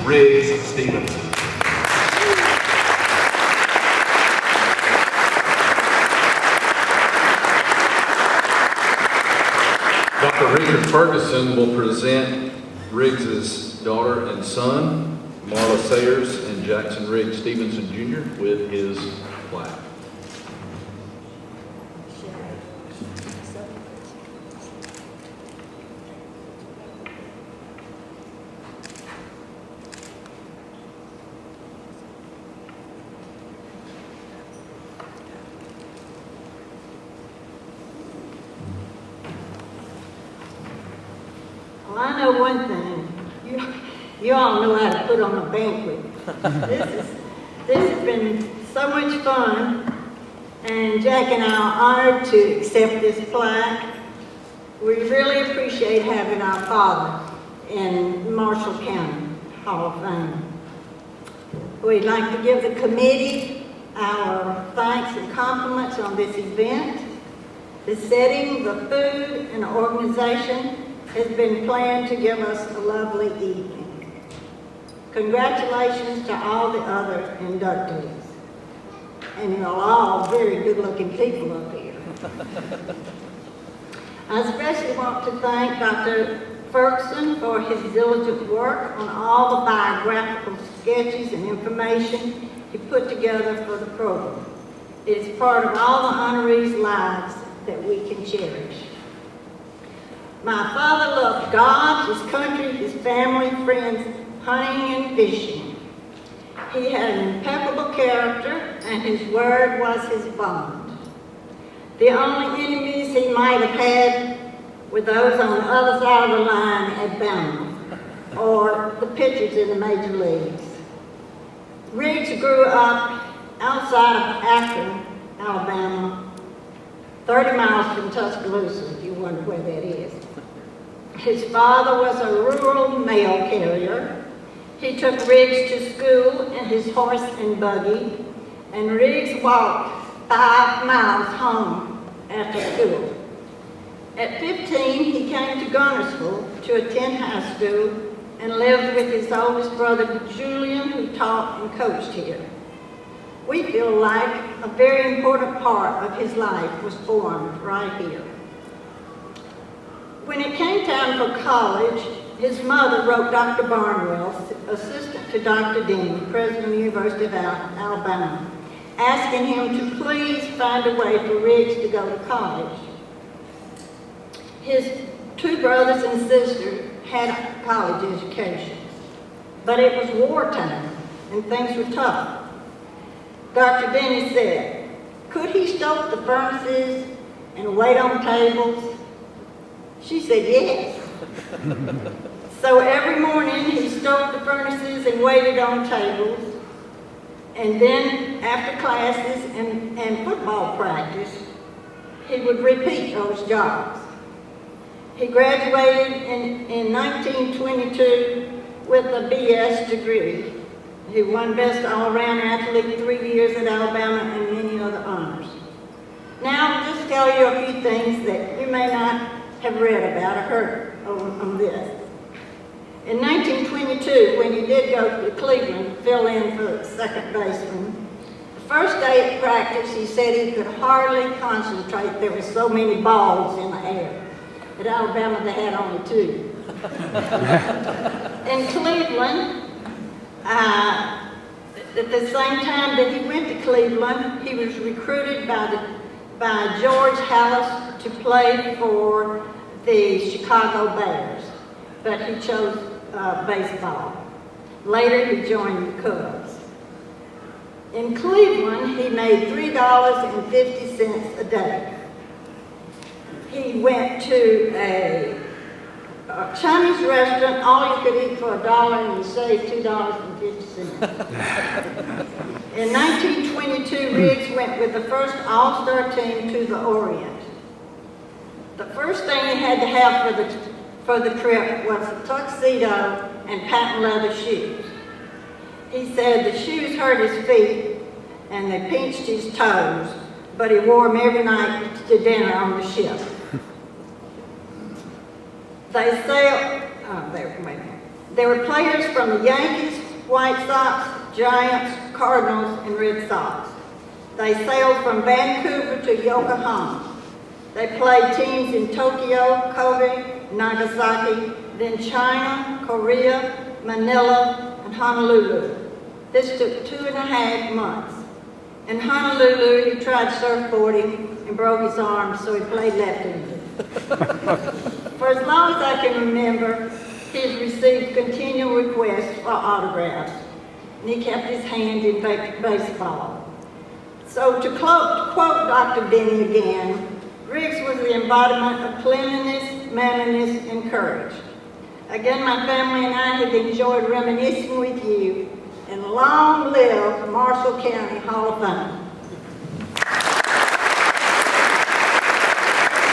Riggs Stephenson. Dr. Richard Ferguson will present Riggs's daughter and son, Marla Sayers and Jackson Riggs Stephenson Jr., with his plaque. Well, I know one thing. You all know how to put on a banquet. This has been so much fun, and Jack and I are honored to accept this plaque. We really appreciate having our father in Marshall County Hall of Fame. We'd like to give the committee our thanks and compliments on this event. The setting, the food, and the organization has been planned to give us a lovely evening. Congratulations to all the other inductees. And you're all very good-looking people up here. I especially want to thank Dr. Ferguson for his diligent work on all the biographical sketches and information he put together for the program. It is part of all the honorees' lives that we can cherish. My father loved God, his country, his family, friends, hunting and fishing. He had an impeccable character, and his word was his bond. The only enemies he might have had were those on the other side of the line at Bama, or the pitchers in the major leagues. Riggs grew up outside of Akron, Alabama, 30 miles from Tuscaloosa, if you wonder where that is. His father was a rural mail carrier. He took Riggs to school in his horse and buggy, and Riggs walked 5 miles home after school. At 15, he came to Gunnersville to attend high school and lived with his oldest brother, Julian, who taught and coached here. We feel like a very important part of his life was formed right here. When it came time for college, his mother wrote Dr. Barnwell, assistant to Dr. Dean, president of the University of Alabama, asking him to please find a way for Riggs to go to college. His 2 brothers and sisters had college educations, but it was wartime and things were tough. Dr. Denny said, could he stoke the furnaces and wait on tables? She said yes. So every morning he stoked the furnaces and waited on tables. And then after classes and football practice, he would repeat those jobs. He graduated in 1922 with a BS degree. He won Best All-Around Athlete 3 years at Alabama and many other honors. Now I'll just tell you a few things that you may not have read about or heard on this. In 1922, when he did go to Cleveland to fill in for second baseman, the first day at practice he said he could hardly concentrate. There were so many balls in the air. At Alabama they had only 2. In Cleveland, at the same time that he went to Cleveland, he was recruited by George Hallis to play for the Chicago Bears, but he chose baseball. Later, he joined the Cubs. In Cleveland, he made $3.50 a day. He went to a Chinese restaurant, all you could eat for $1, and he saved $2.50. In 1922, Riggs went with the first All-Star team to the Orient. The first thing he had to have for the trip was a tuxedo and patent leather shoes. He said the shoes hurt his feet and they pinched his toes, but he wore them every night to dinner on the ship. There were players from the Yankees, White Sox, Giants, Cardinals, and Red Sox. They sailed from Vancouver to Yokohama. They played teams in Tokyo, Kobe, Nagasaki, then China, Korea, Manila, and Honolulu. This took 2.5 months. In Honolulu, he tried surfboarding and broke his arm, so he played left-handed. For as long as I can remember, he has received continual requests for autographs, and he kept his hand in baseball. So to quote Dr. Benny again, Riggs was the embodiment of cleanliness, manliness, and courage. Again, my family and I have enjoyed reminiscing with you, and long live Marshall County Hall of Fame.